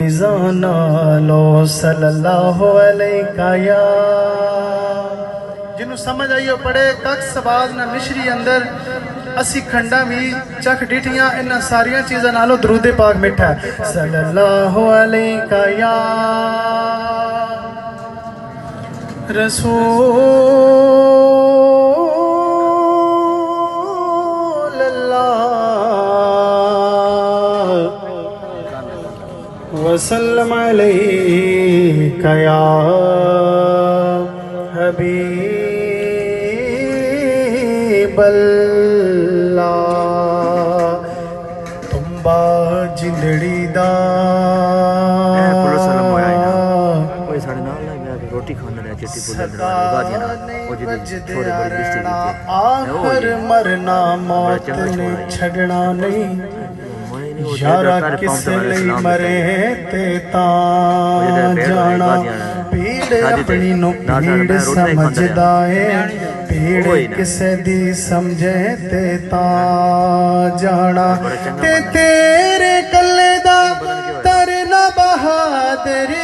लो सल्लल्लाहु अलैका या जिन्हों समझ आइयो पढ़े कख सबाज ना मिश्री अंदर असी खंडा भी चख डिठियां इन्हां सारियां चीज़ां नालों दरूद पाक मिठा है। सल्लल्लाहु अलैका या रसूल अल्लाह वसल्लम अलैका या हबीब अल्लाह तुम्बा जिंदड़ी दा रोटी खाने ने चिट्टी पुल लगा दिया ना वो जी छोरे बड़ी बिस्ती दी आखिर मरना मौत ने छड़ना नहीं यारा किसे नहीं मरे ते जाना भीड़ अपनी नु भीड़ समझदा है भीड़ किसे दी समझे ते जाना ते तेरे कल्ले दा तरना बहादुरी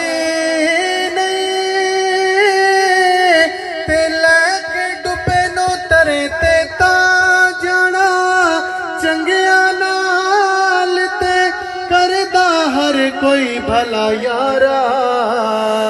कोई भला यारा